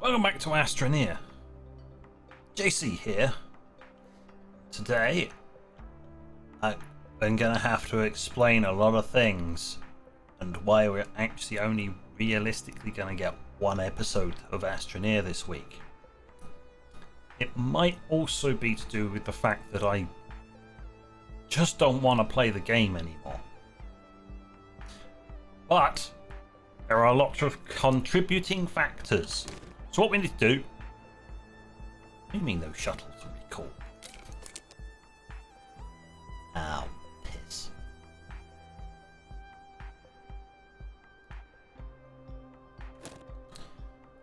Welcome back to Astroneer. JC here. Today, I'm gonna have to explain a lot of things and why we're actually only realistically gonna get one episode of Astroneer this week. It might also be to do with the fact that I just don't want to play the game anymore. But there are lots of contributing factors. So what we need to do... What do you mean those shuttles are really cool? Ow, piss.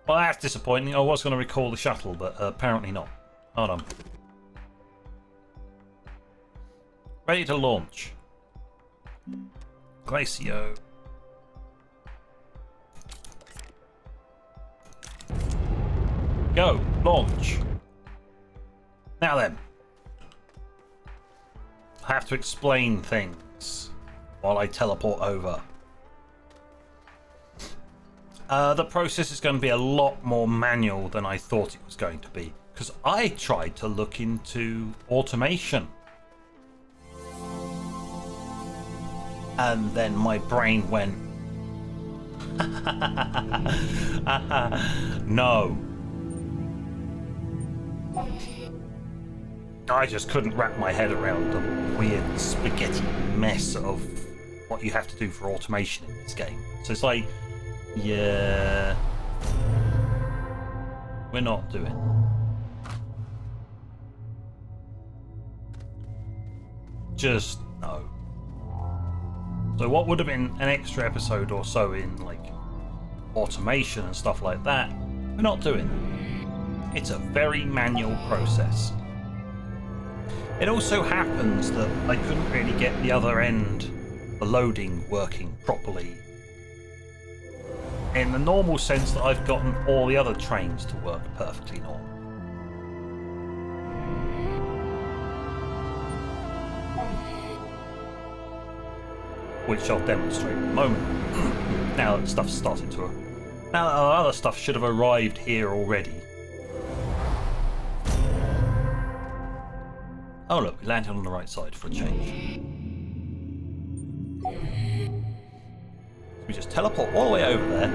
Well, that's disappointing. I was going to recall the shuttle, but apparently not. Hold on. Ready to launch. Glacio. Go, launch. Now then, I have to explain things while I teleport over. The process is going to be a lot more manual than I thought it was going to be, because I tried to look into automation. And then my brain went, no. I just couldn't wrap my head around the weird spaghetti mess of what you have to do for automation in this game. So it's like, yeah, we're not doing that. Just no. So what would have been an extra episode or so in like automation and stuff like that, we're not doing that. It's a very manual process. It also happens that I couldn't really get the other end, the loading, working properly. In the normal sense that I've gotten all the other trains to work perfectly normal. Which I'll demonstrate in a moment. Now that stuff's started to... Now that our other stuff should have arrived here already. Oh look, we landed on the right side for a change. We just teleport all the way over there.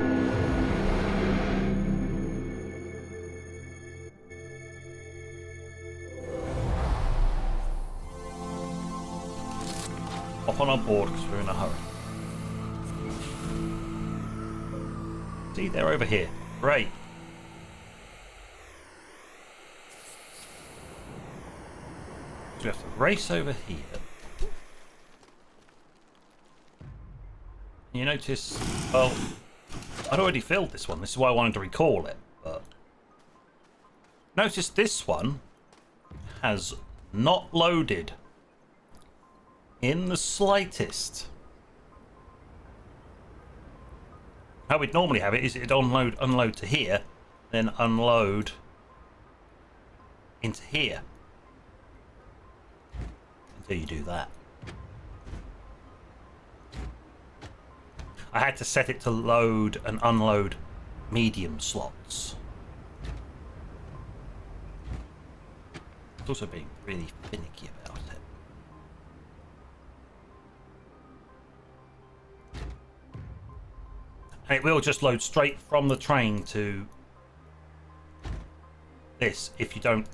Hop on our board because we're in a hurry. See, they're over here. Great. We have to race over here. You notice, well, I'd already filled this one. This is why I wanted to recall it. But notice this one has not loaded in the slightest. How we'd normally have it is it'd unload to here, then unload into here. Until you do that. I had to set it to load and unload medium slots. It's also being really finicky about it. And it will just load straight from the train to this if you don't.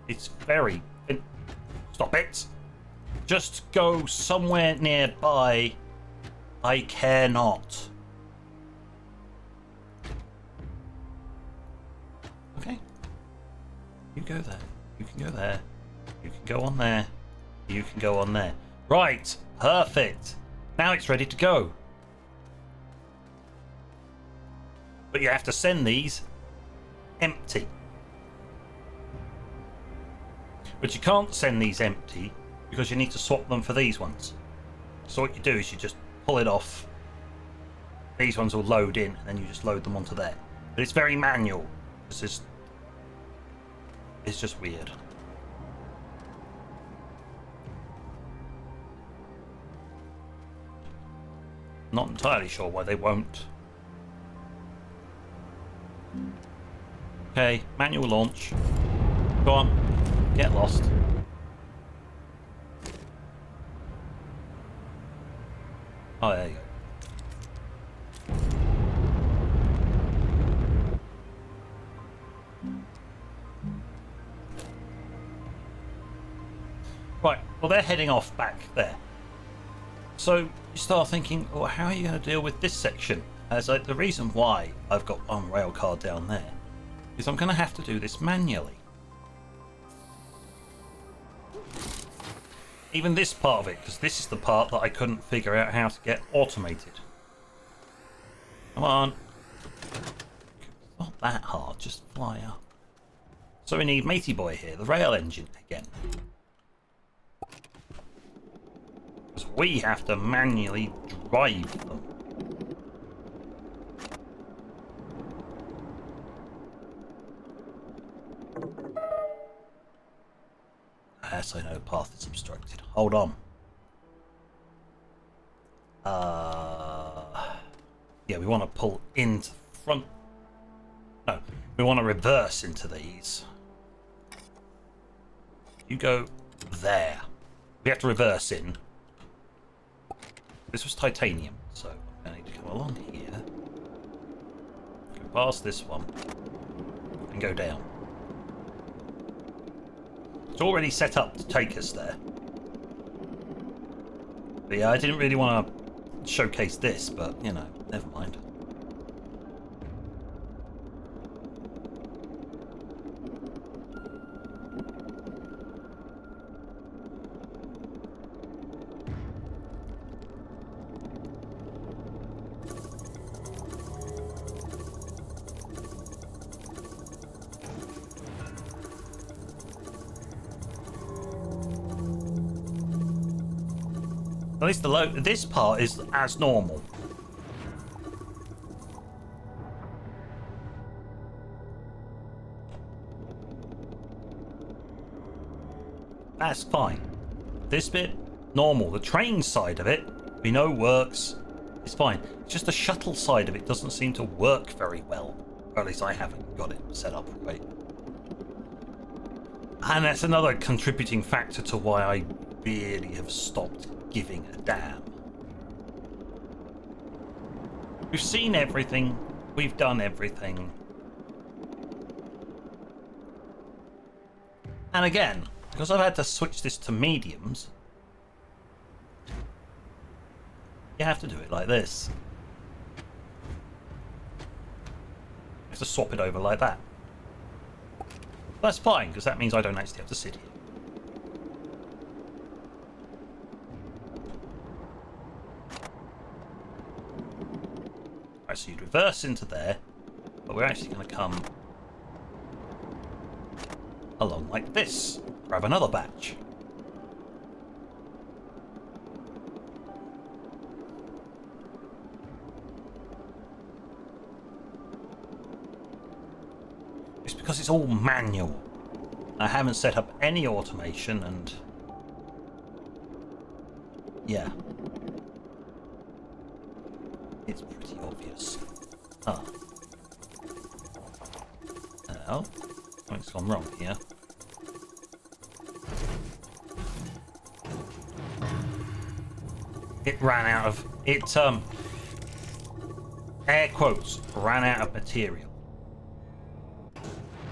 It's very... Stop it! Just go somewhere nearby. I care not. Okay. You go there. You can go there. You can go on there. You can go on there. Right. Perfect. Now it's ready to go. But you have to send these empty. But you can't send these empty because you need to swap them for these ones. So what you do is you just pull it off. These ones will load in and then you just load them onto there. But it's very manual. It's just weird. Not entirely sure why they won't. Okay, manual launch. Go on, get lost. Oh, there you go. Right, well they're heading off back there. So you start thinking, well, how are you going to deal with this section? As the reason why I've got one rail car down there is I'm going to have to do this manually. Even this part of it, because this is the part that I couldn't figure out how to get automated. Come on. It's not that hard, just fly up. So we need Matey Boy here, the rail engine again. Because we have to manually drive them. Yes, I know, path is obstructed. Hold on. Yeah, we want to pull into front. No, we want to reverse into these. You go there. We have to reverse in. This was titanium, so I need to come along here. Go past this one. And go down. It's already set up to take us there. But yeah, I didn't really want to showcase this, but, you know, never mind. At least this part is as normal. That's fine. This bit, normal. The train side of it, we know works. It's fine. It's just the shuttle side of it doesn't seem to work very well. Or at least I haven't got it set up right. And that's another contributing factor to why I really have stopped giving a damn. We've seen everything. We've done everything. And again, because I've had to switch this to mediums, you have to do it like this. You have to swap it over like that. That's fine, because that means I don't actually have to sit here. Right, so you'd reverse into there, but we're actually going to come along like this. Grab another batch. It's because it's all manual. I haven't set up any automation and... yeah. It's pretty obvious. Ah. Well, something's gone wrong here. It ran out of... air quotes, ran out of material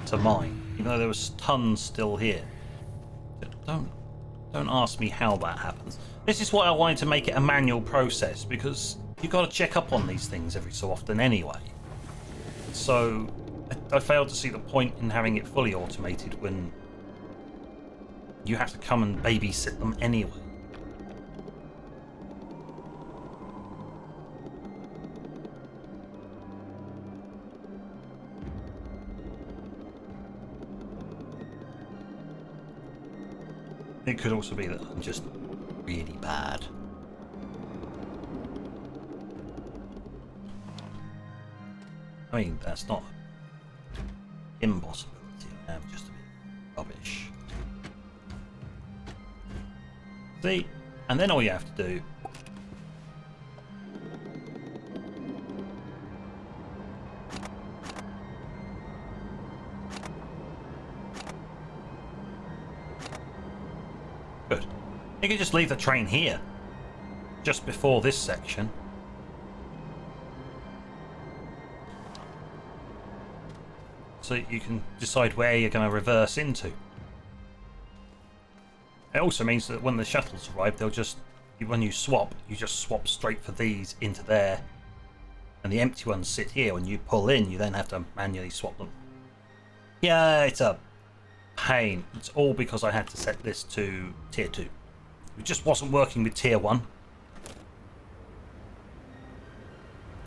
to mine, even though there was tons still here. Don't ask me how that happens. This is why I wanted to make it a manual process, because you've got to check up on these things every so often anyway. So I failed to see the point in having it fully automated when you have to come and babysit them anyway. It could also be that I'm just really bad. I mean, that's not an impossibility. I'm just a bit rubbish. See? And then all you have to do Good. You can just leave the train here. Just before this section. So you can decide where you're going to reverse into. It also means that when the shuttles arrive, they'll just... When you swap, you just swap straight for these into there. And the empty ones sit here. When you pull in, you then have to manually swap them. Yeah, it's a pain. It's all because I had to set this to tier 2. It just wasn't working with tier 1.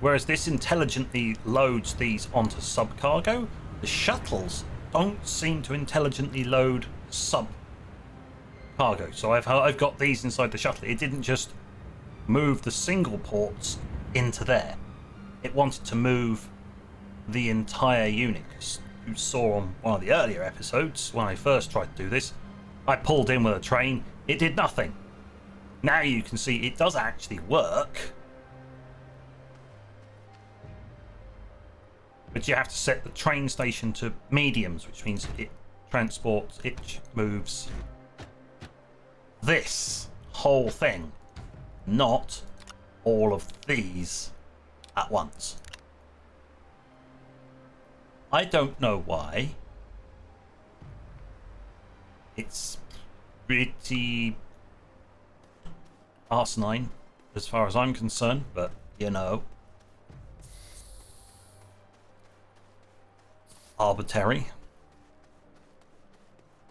Whereas this intelligently loads these onto subcargo, the shuttles don't seem to intelligently load subcargo. So I've got these inside the shuttle. It didn't just move the single ports into there. It wanted to move the entire unit. You saw on one of the earlier episodes when I first tried to do this, I pulled in with a train. It did nothing. Now you can see it does actually work. But you have to set the train station to mediums, which means it transports, it moves this whole thing, not all of these at once. I don't know why. It's pretty asinine as far as I'm concerned, but you know, arbitrary.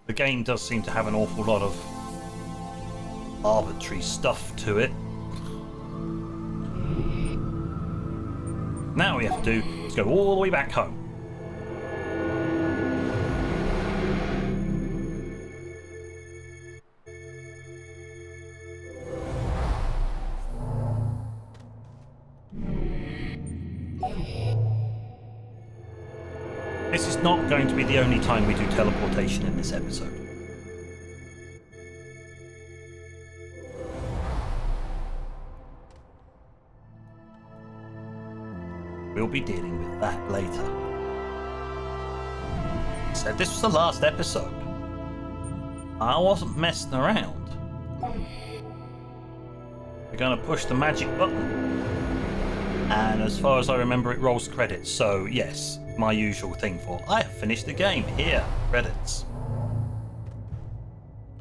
The game does seem to have an awful lot of arbitrary stuff to it. Now what we have to do is go all the way back home. This is not going to be the only time we do teleportation in this episode. We'll be dealing with that later. So this was the last episode. I wasn't messing around. We're going to push the magic button. And as far as I remember, it rolls credits. So yes, my usual thing for I have finished the game. Here, credits.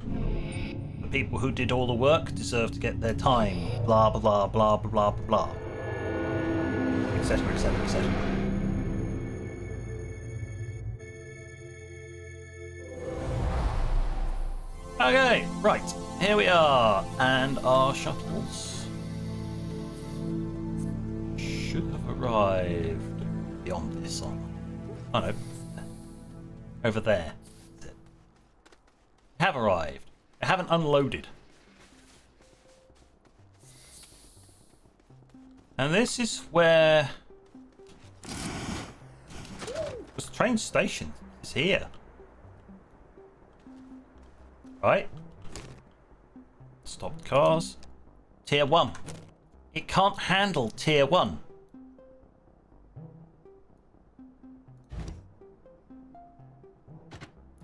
The people who did all the work deserve to get their time. Blah blah blah blah blah blah blah. Etc. etc. etc. Okay, right, here we are, and our shuttles should have arrived beyond this one. Oh no, over there. Have arrived. They haven't unloaded. And this is where the train station is here. Right? Stop cars. Tier 1. It can't handle Tier 1.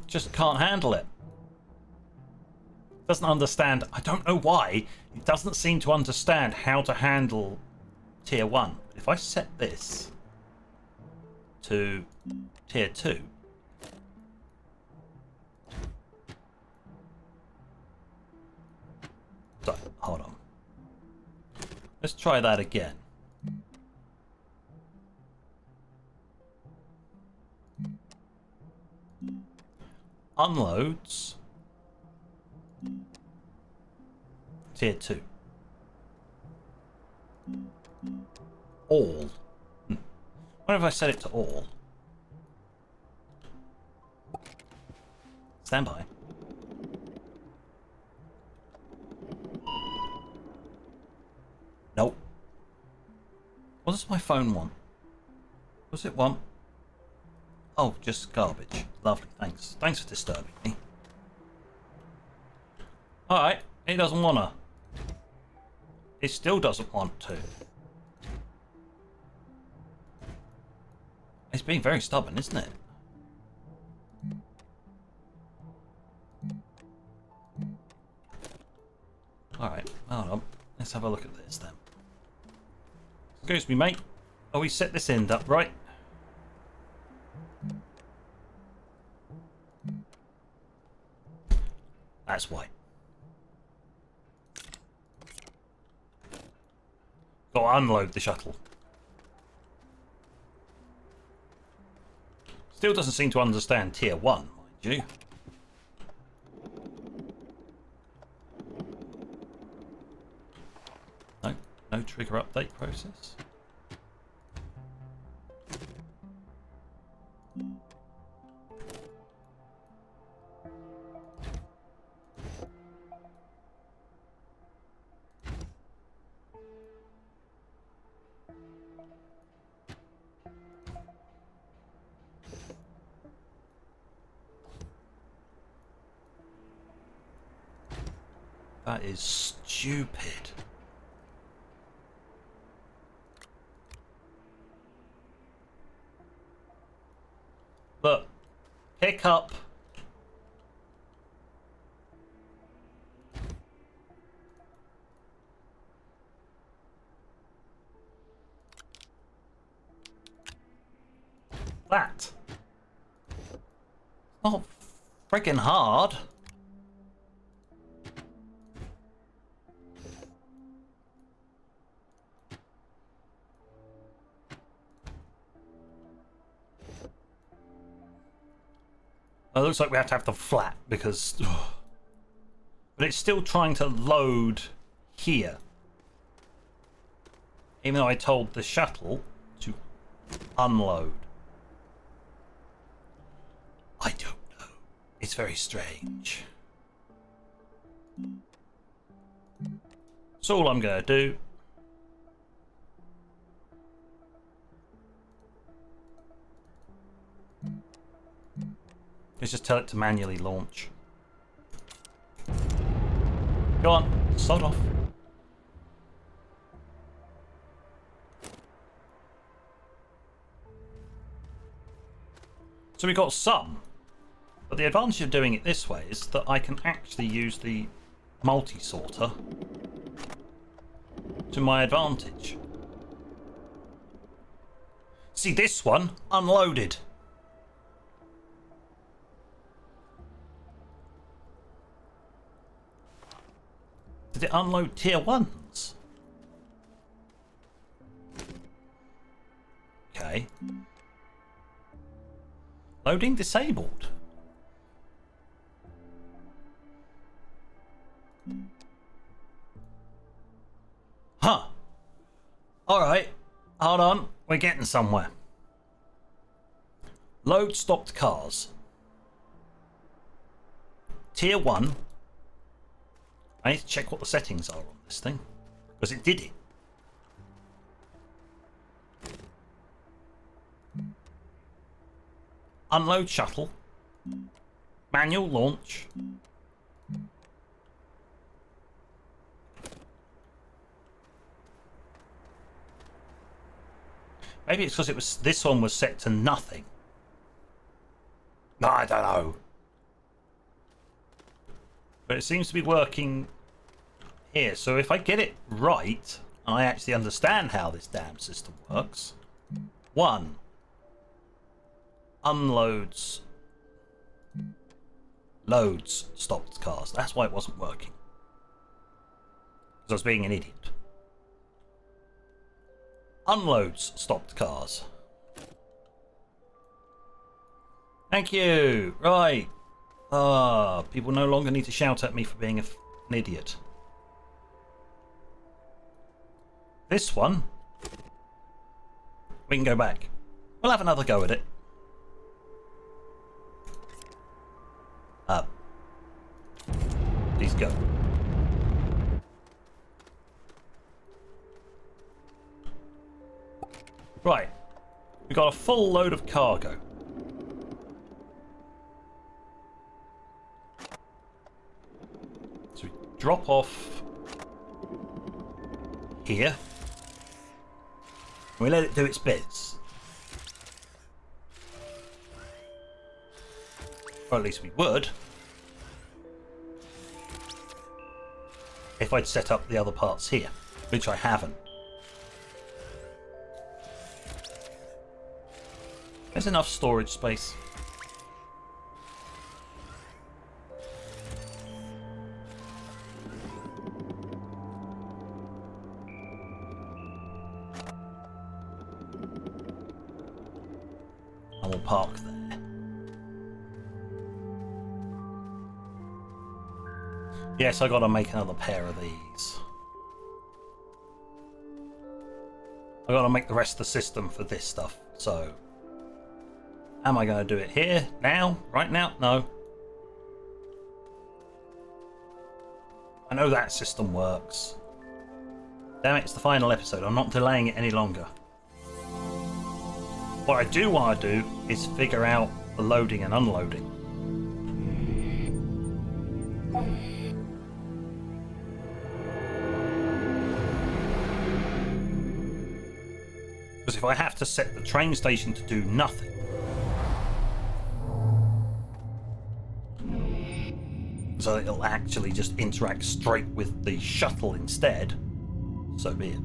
Just can't handle it. Doesn't understand. I don't know why. It doesn't seem to understand how to handle Tier 1. If I set this to Tier 2, so, hold on. Let's try that again. Unloads. Tier 2. All. What if I set it to all? Stand by. Nope. What does my phone want? What does it want? Oh, just garbage. Lovely, thanks. Thanks for disturbing me. Alright, it doesn't wanna. It still doesn't want to. It's being very stubborn, isn't it? Alright, hold on. Let's have a look at this then. Excuse me, mate. Oh, we set this end up right. That's why. Got to unload the shuttle. Still doesn't seem to understand tier 1, mind you. No, no trigger update process. That is stupid. Look, pick up. That. Not friggin' hard. It looks like we have to have them flat because... But it's still trying to load here. Even though I told the shuttle to unload. I don't know. It's very strange. So all I'm going to do... Let's just tell it to manually launch. Go on, sod off. So we got some, but the advantage of doing it this way is that I can actually use the multi-sorter to my advantage. See, this one unloaded. Did it unload tier 1s? Okay. Loading disabled. Huh. Alright. Hold on. We're getting somewhere. Load stopped cars. Tier 1. I need to check what the settings are on this thing, because it did it. Unload shuttle. Manual launch. Maybe it's because it was this one was set to nothing. No, I don't know. But it seems to be working here. So if I get it right, and I actually understand how this damn system works. 1. Unloads. Loads stopped cars. That's why it wasn't working. Because I was being an idiot. Unloads stopped cars. Thank you. Right. People no longer need to shout at me for being an idiot. This one, we can go back. We'll have another go at it. Please go. Right. We got a full load of cargo. So we drop off here. We let it do its bits. Or at least we would. if I'd set up the other parts here, which I haven't. There's enough storage space. And we'll park there. Yes, I gotta make another pair of these. I gotta make the rest of the system for this stuff, so... Am I gonna do it here? Now? Right now? No. I know that system works. Damn it, it's the final episode. I'm not delaying it any longer. What I do want to do is figure out the loading and unloading. Because if I have to set the train station to do nothing, so it'll actually just interact straight with the shuttle instead, so be it.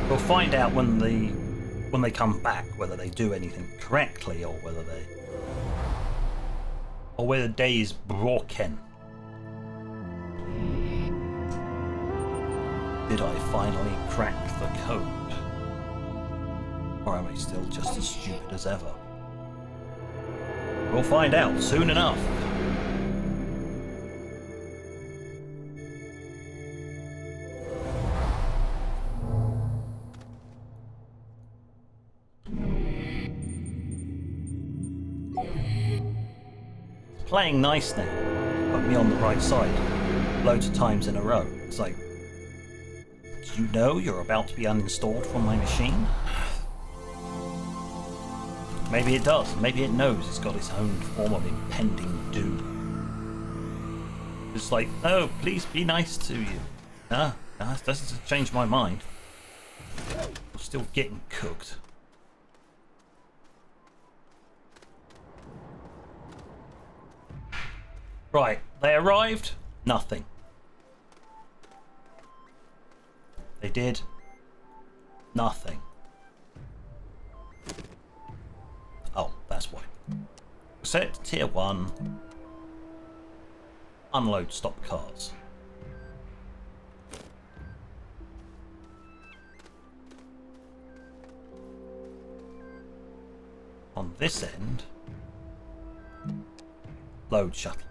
We'll find out when they come back whether they do anything correctly or whether day is broken. Did I finally crack the code? Or am I still just as stupid as ever? We'll find out soon enough. Playing nice now. Put me on the right side. Loads of times in a row. It's like, do you know you're about to be uninstalled from my machine? Maybe it does. Maybe it knows it's got its own form of impending doom. It's like, no, please be nice to you. Nah, that doesn't change my mind. We're still getting cooked. Right, they arrived. Nothing. They did nothing. Oh, that's why. Set it to tier 1. Unload stop cars. On this end, load shuttle.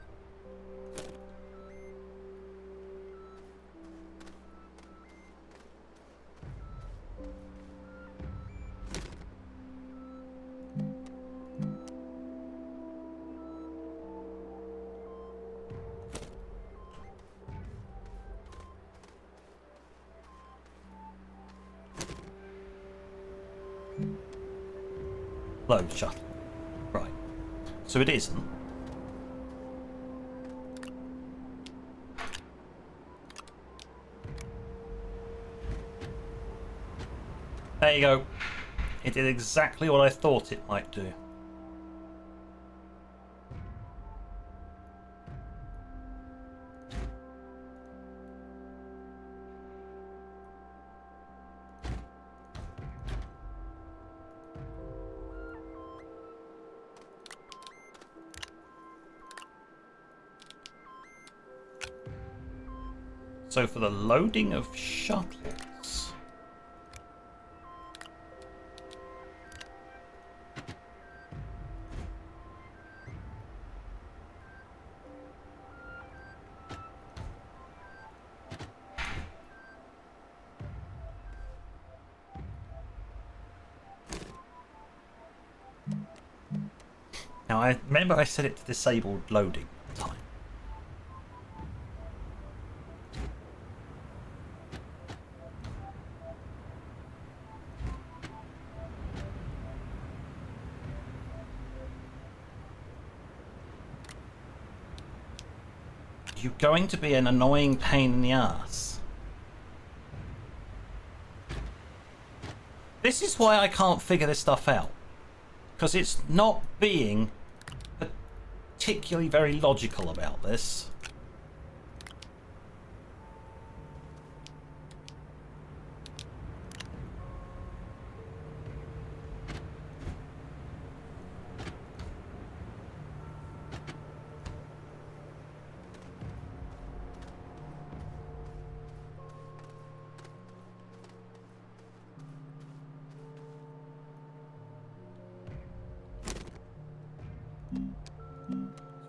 Load shuttle. Right. So it isn't. There you go. It did exactly what I thought it might do. So for the loading of shuttles, now I remember I set it to disabled loading at the time. You're going to be an annoying pain in the ass. This is why I can't figure this stuff out. Because it's not being particularly very logical about this.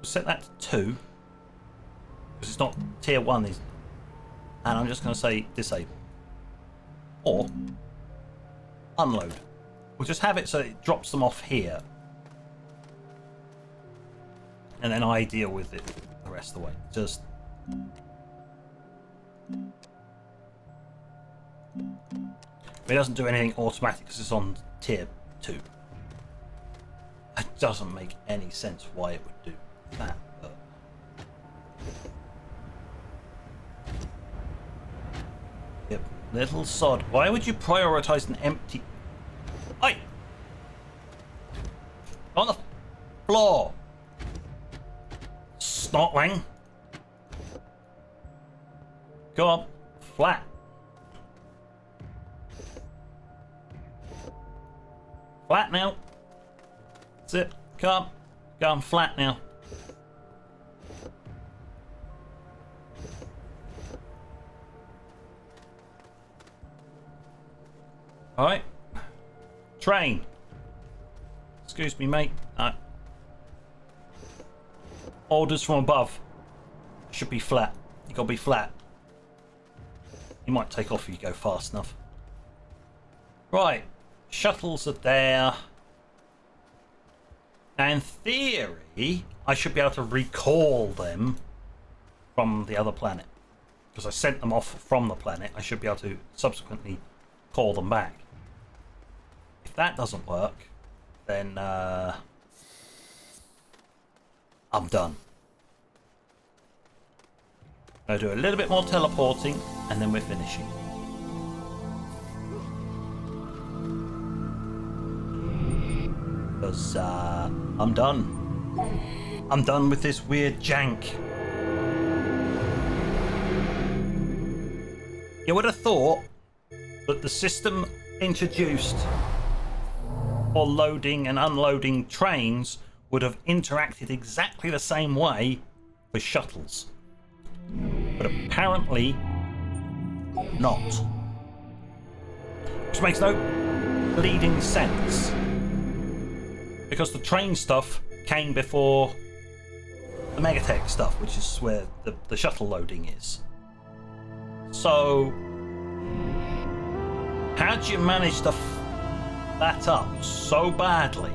Set that to 2 because it's not tier 1 and I'm just going to say disable or unload. We'll just have it so it drops them off here and then I deal with it the rest of the way. Just it doesn't do anything automatic because it's on tier 2. It doesn't make any sense why it would do that, but yep, little sod. Why would you prioritize an empty? Oi! On the floor, snotling. Go on, flat. Flat now. That's it. Come on, flat now. Alright. Train. Excuse me, mate. Orders from above. Should be flat. You gotta be flat. You might take off if you go fast enough. Right. Shuttles are there. Now, in theory, I should be able to recall them from the other planet. Because I sent them off from the planet, I should be able to subsequently call them back. If that doesn't work, then I'm done. I'll do a little bit more teleporting, and then we're finishing. Because I'm done. I'm done with this weird jank. You would have thought that the system introduced for loading and unloading trains would have interacted exactly the same way with shuttles. But apparently not. Which makes no bleeding sense. Because the train stuff came before the Megatech stuff, which is where the shuttle loading is. So, how'd you manage to f that up so badly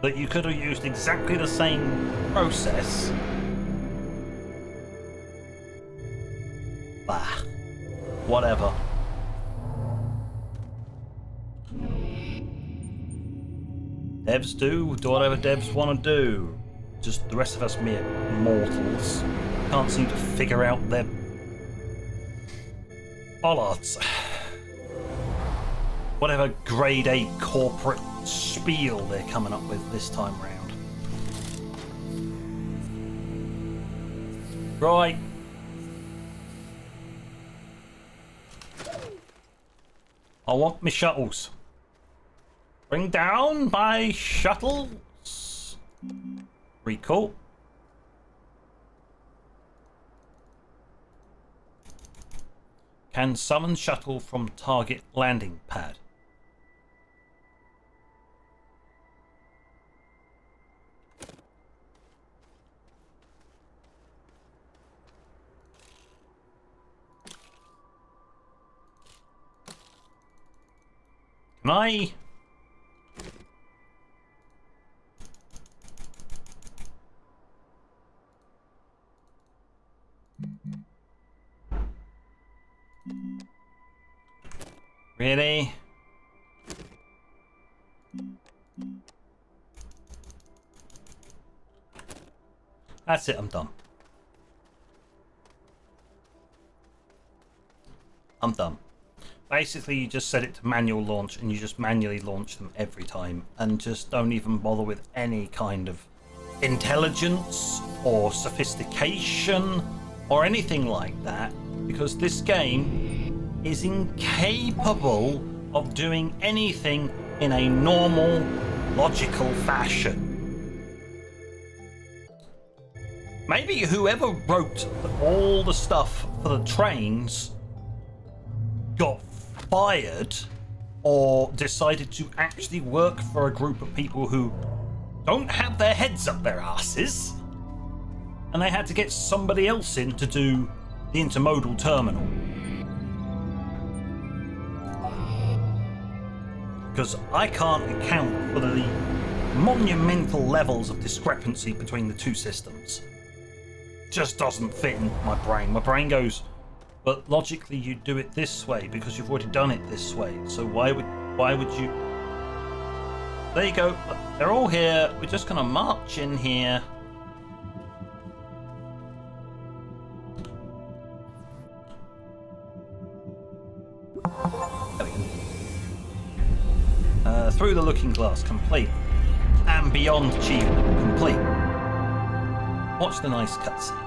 that you could have used exactly the same process? Bah, whatever. Devs do whatever devs want to do. Just the rest of us mere mortals can't seem to figure out their bollards. Whatever grade A corporate spiel they're coming up with this time round. Right. I want my shuttles. Bring down my shuttles. Recall. Can summon shuttle from target landing pad. Can I? Really? That's it, I'm done. I'm done. Basically, you just set it to manual launch and you just manually launch them every time, and just don't even bother with any kind of intelligence or sophistication or anything like that, because this game is incapable of doing anything in a normal, logical fashion. Maybe whoever wrote all the stuff for the trains got fired or decided to actually work for a group of people who don't have their heads up their asses, and they had to get somebody else in to do the Intermodal Terminal. Because I can't account for the monumental levels of discrepancy between the two systems. Just doesn't fit in my brain. My brain goes, but logically you do it this way because you've already done it this way. So why would you? There you go. They're all here. We're just gonna march in here. There we go. Through the looking glass, complete. And beyond achievement, complete. Watch the nice cutscene.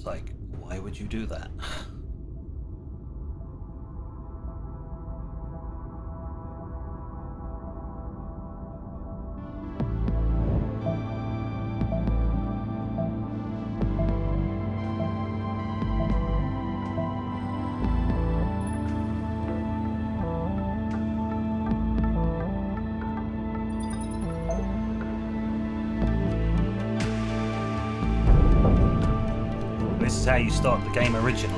Like, why would you do that? This is how you start the game originally.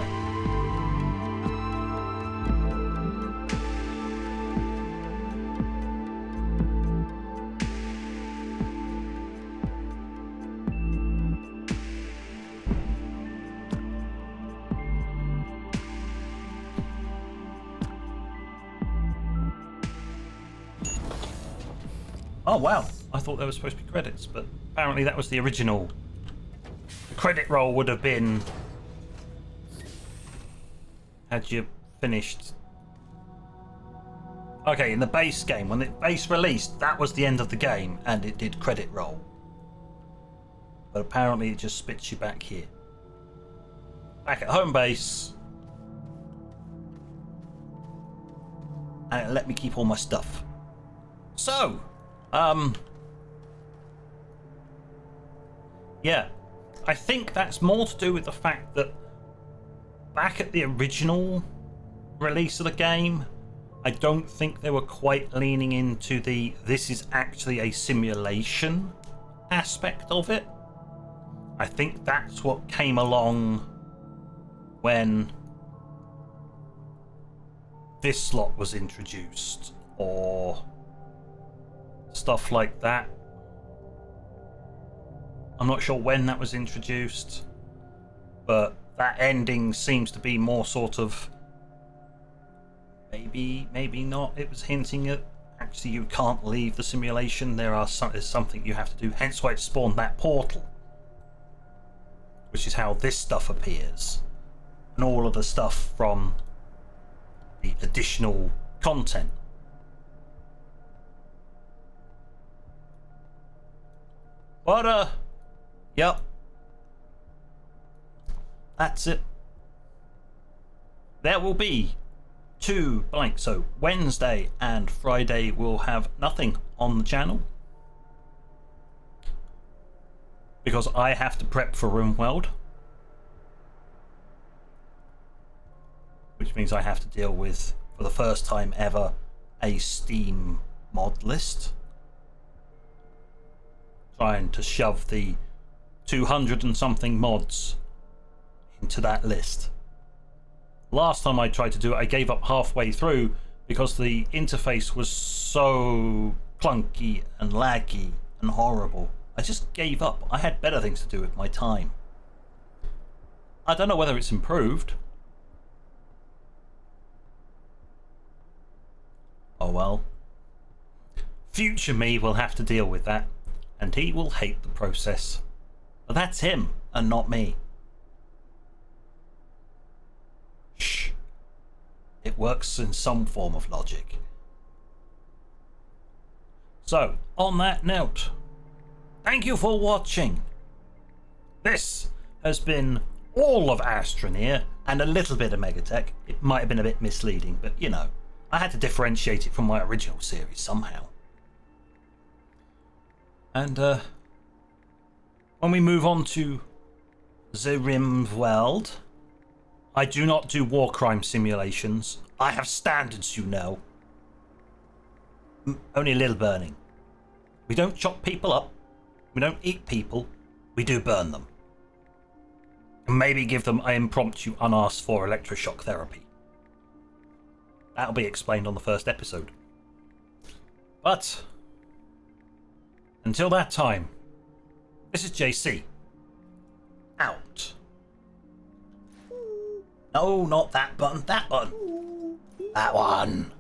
Oh wow, I thought there was supposed to be credits, but apparently that was the original. Credit roll would have been had you finished. Okay, in the base game, when the base released, that was the end of the game and it did credit roll. But apparently it just spits you back here. Back at home base. And it let me keep all my stuff. So, yeah. I think that's more to do with the fact that back at the original release of the game, I don't think they were quite leaning into the this is actually a simulation aspect of it. I think that's what came along when this slot was introduced or stuff like that. I'm not sure when that was introduced, but that ending seems to be more sort of maybe not. It was hinting at actually you can't leave the simulation. There's something you have to do. Hence why it spawned that portal, which is how this stuff appears, and all of the stuff from the additional content. But yep. That's it. There will be 2 blanks. So Wednesday and Friday will have nothing on the channel. Because I have to prep for RimWorld. which means I have to deal with, for the first time ever, a Steam mod list. Trying to shove the 200 and something mods into that list. Last time I tried to do it, I gave up halfway through because the interface was so clunky and laggy and horrible. I just gave up. I had better things to do with my time. I don't know whether it's improved. Oh well. Future me will have to deal with that, and he will hate the process. But that's him, and not me. Shh. It works in some form of logic. So, on that note, thank you for watching. This has been all of Astroneer and a little bit of Megatech. It might have been a bit misleading, but you know, I had to differentiate it from my original series somehow. And when we move on to the Rim world, I do not do war crime simulations. I have standards, you know. Only a little burning. We don't chop people up. We don't eat people. We do burn them. And maybe give them an impromptu unasked for electroshock therapy. That'll be explained on the first episode. But until that time, this is JC. Out. No, not that button. That button. That one.